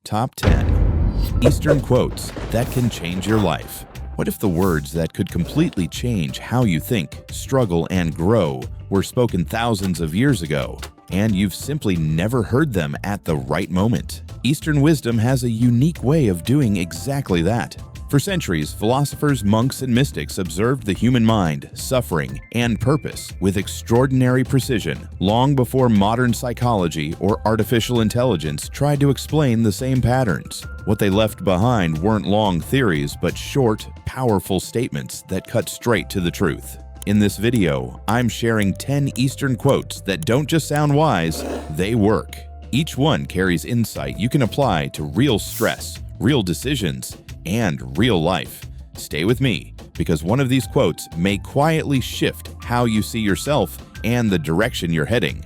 Top 10 Eastern Quotes That Can Change Your Life. What if the words that could completely change how you think, struggle, and grow were spoken thousands of years ago, and you've simply never heard them at the right moment? Eastern wisdom has a unique way of doing exactly that. For centuries, philosophers, monks, and mystics observed the human mind, suffering, and purpose with extraordinary precision, long before modern psychology or artificial intelligence tried to explain the same patterns. What they left behind weren't long theories, but short, powerful statements that cut straight to the truth. In this video, I'm sharing 10 Eastern quotes that don't just sound wise, they work. Each one carries insight you can apply to real stress, real decisions, and real life. Stay with me, because one of these quotes may quietly shift how you see yourself and the direction you're heading.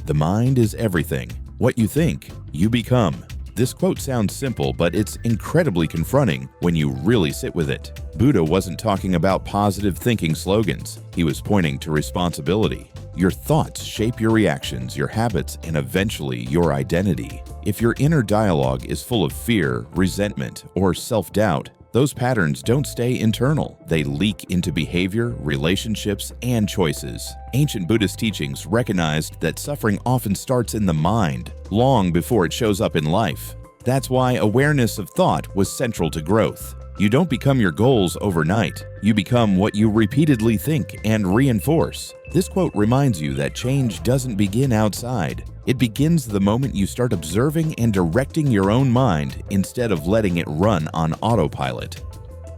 The mind is everything. What you think, you become. This quote sounds simple, but it's incredibly confronting when you really sit with it. Buddha wasn't talking about positive thinking slogans. He was pointing to responsibility. Your thoughts shape your reactions, your habits, and eventually your identity. If your inner dialogue is full of fear, resentment, or self-doubt, those patterns don't stay internal. They leak into behavior, relationships, and choices. Ancient Buddhist teachings recognized that suffering often starts in the mind, long before it shows up in life. That's why awareness of thought was central to growth. You don't become your goals overnight. You become what you repeatedly think and reinforce. This quote reminds you that change doesn't begin outside. It begins the moment you start observing and directing your own mind instead of letting it run on autopilot.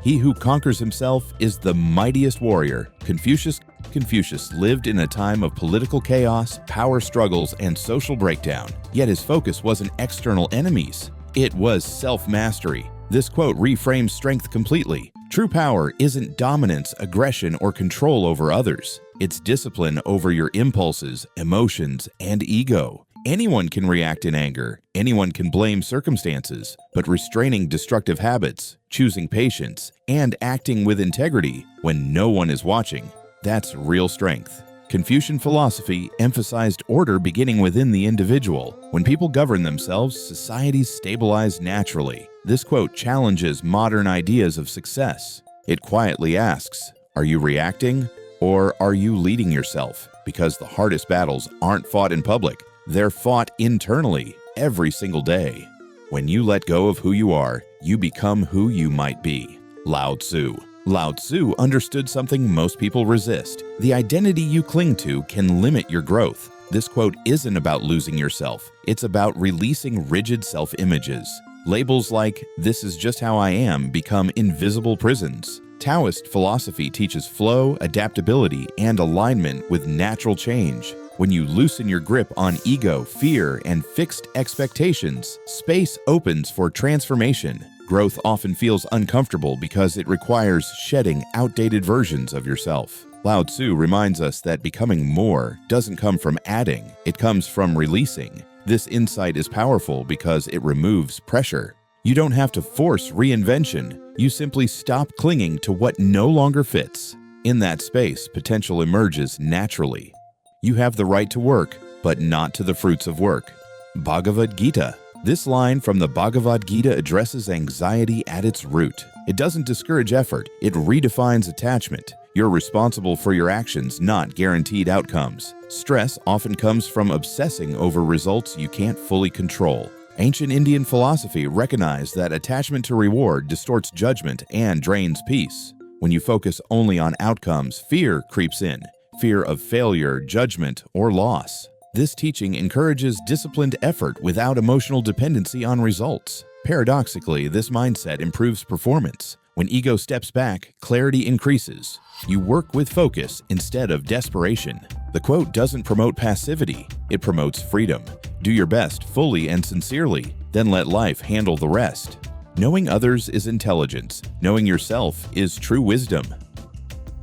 He who conquers himself is the mightiest warrior. Confucius lived in a time of political chaos, power struggles, and social breakdown. Yet his focus wasn't external enemies. It was self-mastery. This quote reframes strength completely. True power isn't dominance, aggression, or control over others. It's discipline over your impulses, emotions, and ego. Anyone can react in anger. Anyone can blame circumstances. But restraining destructive habits, choosing patience, and acting with integrity when no one is watching, that's real strength. Confucian philosophy emphasized order beginning within the individual. When people govern themselves, societies stabilize naturally. This quote challenges modern ideas of success. It quietly asks, are you reacting or are you leading yourself? Because the hardest battles aren't fought in public, they're fought internally every single day. When you let go of who you are, you become who you might be. Lao Tzu. Lao Tzu understood something most people resist. The identity you cling to can limit your growth. This quote isn't about losing yourself. It's about releasing rigid self-images. Labels like, "this is just how I am," become invisible prisons. Taoist philosophy teaches flow, adaptability, and alignment with natural change. When you loosen your grip on ego, fear, and fixed expectations, space opens for transformation. Growth often feels uncomfortable because it requires shedding outdated versions of yourself. Lao Tzu reminds us that becoming more doesn't come from adding, it comes from releasing. This insight is powerful because it removes pressure. You don't have to force reinvention. You simply stop clinging to what no longer fits. In that space, potential emerges naturally. You have the right to work, but not to the fruits of work. Bhagavad Gita. This line from the Bhagavad Gita addresses anxiety at its root. It doesn't discourage effort, it redefines attachment. You're responsible for your actions, not guaranteed outcomes. Stress often comes from obsessing over results you can't fully control. Ancient Indian philosophy recognized that attachment to reward distorts judgment and drains peace. When you focus only on outcomes, fear creeps in. Fear of failure, judgment, or loss. This teaching encourages disciplined effort without emotional dependency on results. Paradoxically, this mindset improves performance. When ego steps back, clarity increases. You work with focus instead of desperation. The quote doesn't promote passivity, it promotes freedom. Do your best fully and sincerely, then let life handle the rest. Knowing others is intelligence. Knowing yourself is true wisdom.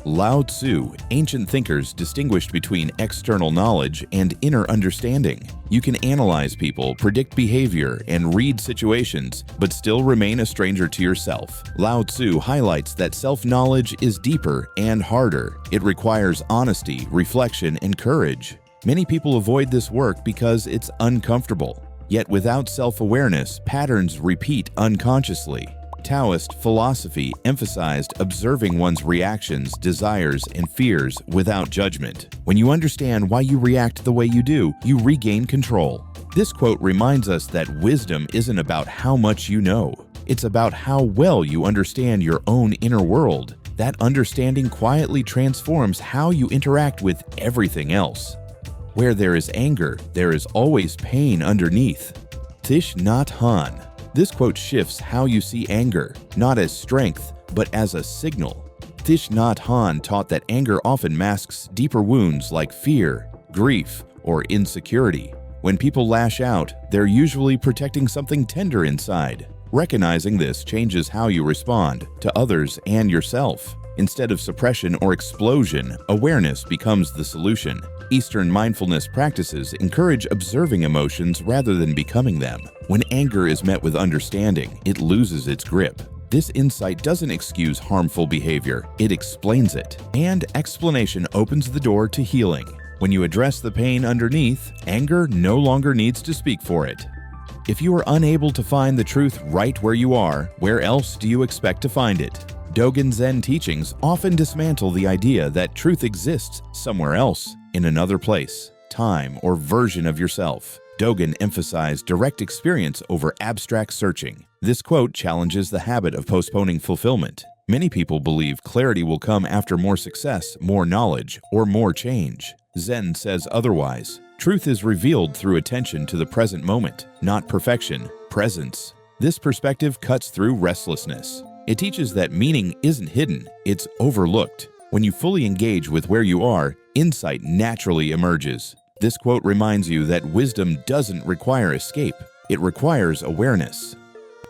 Lao Tzu, ancient thinkers distinguished between external knowledge and inner understanding. You can analyze people, predict behavior, and read situations, but still remain a stranger to yourself. Lao Tzu highlights that self-knowledge is deeper and harder. It requires honesty, reflection, and courage. Many people avoid this work because it's uncomfortable. Yet without self-awareness, patterns repeat unconsciously. Taoist philosophy emphasized observing one's reactions, desires, and fears without judgment. When you understand why you react the way you do, you regain control. This quote reminds us that wisdom isn't about how much you know. It's about how well you understand your own inner world. That understanding quietly transforms how you interact with everything else. Where there is anger, there is always pain underneath. Thich Nhat Hanh. This quote shifts how you see anger, not as strength, but as a signal. Thich Nhat Hanh taught that anger often masks deeper wounds like fear, grief, or insecurity. When people lash out, they're usually protecting something tender inside. Recognizing this changes how you respond to others and yourself. Instead of suppression or explosion, awareness becomes the solution. Eastern mindfulness practices encourage observing emotions rather than becoming them. When anger is met with understanding, it loses its grip. This insight doesn't excuse harmful behavior, it explains it. And explanation opens the door to healing. When you address the pain underneath, anger no longer needs to speak for it. If you are unable to find the truth right where you are, where else do you expect to find it? Dogen Zen teachings often dismantle the idea that truth exists somewhere else, in another place, time, or version of yourself. Dogen emphasized direct experience over abstract searching. This quote challenges the habit of postponing fulfillment. Many people believe clarity will come after more success, more knowledge, or more change. Zen says otherwise. Truth is revealed through attention to the present moment, not perfection, presence. This perspective cuts through restlessness. It teaches that meaning isn't hidden, it's overlooked. When you fully engage with where you are, insight naturally emerges. This quote reminds you that wisdom doesn't require escape, it requires awareness.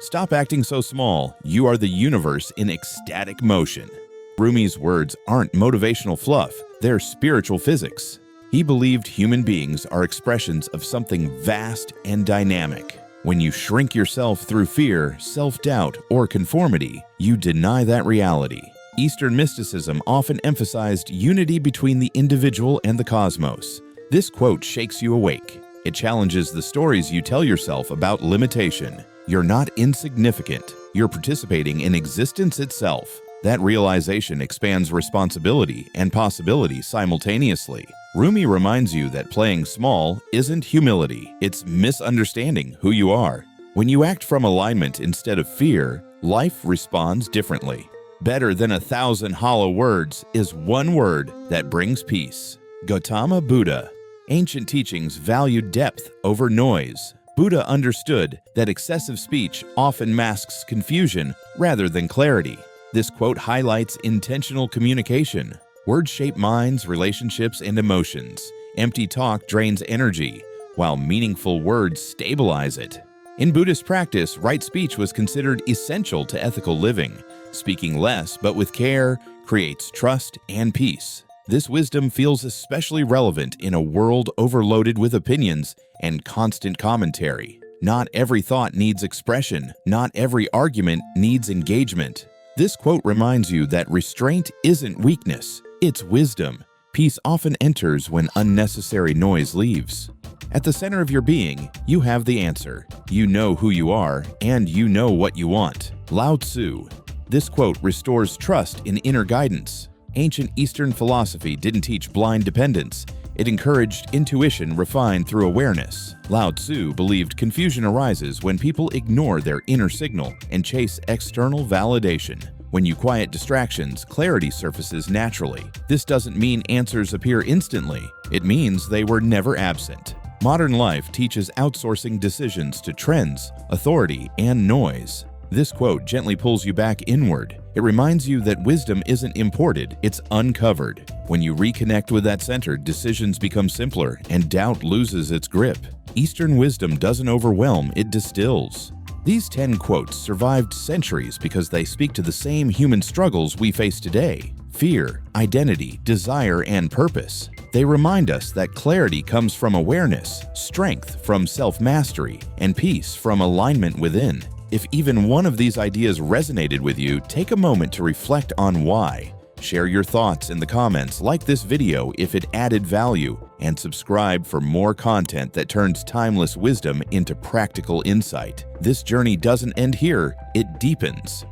Stop acting so small, you are the universe in ecstatic motion. Rumi's words aren't motivational fluff, they're spiritual physics. He believed human beings are expressions of something vast and dynamic. When you shrink yourself through fear, self-doubt, or conformity, you deny that reality. Eastern mysticism often emphasized unity between the individual and the cosmos. This quote shakes you awake. It challenges the stories you tell yourself about limitation. You're not insignificant. You're participating in existence itself. That realization expands responsibility and possibility simultaneously. Rumi reminds you that playing small isn't humility, it's misunderstanding who you are. When you act from alignment instead of fear, life responds differently. Better than 1,000 hollow words is one word that brings peace. Gautama Buddha. Ancient teachings valued depth over noise. Buddha understood that excessive speech often masks confusion rather than clarity. This quote highlights intentional communication. Words shape minds, relationships, and emotions. Empty talk drains energy, while meaningful words stabilize it. In Buddhist practice, right speech was considered essential to ethical living. Speaking less but with care creates trust and peace. This wisdom feels especially relevant in a world overloaded with opinions and constant commentary. Not every thought needs expression. Not every argument needs engagement. This quote reminds you that restraint isn't weakness, it's wisdom. Peace often enters when unnecessary noise leaves. At the center of your being, you have the answer. You know who you are, and you know what you want. Lao Tzu. This quote restores trust in inner guidance. Ancient Eastern philosophy didn't teach blind dependence. It encouraged intuition refined through awareness. Lao Tzu believed confusion arises when people ignore their inner signal and chase external validation. When you quiet distractions, clarity surfaces naturally. This doesn't mean answers appear instantly. It means they were never absent. Modern life teaches outsourcing decisions to trends, authority, and noise. This quote gently pulls you back inward. It reminds you that wisdom isn't imported, it's uncovered. When you reconnect with that center, decisions become simpler and doubt loses its grip. Eastern wisdom doesn't overwhelm, it distills. These 10 quotes survived centuries because they speak to the same human struggles we face today: fear, identity, desire, and purpose. They remind us that clarity comes from awareness, strength from self-mastery, and peace from alignment within. If even one of these ideas resonated with you, take a moment to reflect on why. Share your thoughts in the comments, like this video if it added value, and subscribe for more content that turns timeless wisdom into practical insight. This journey doesn't end here, it deepens.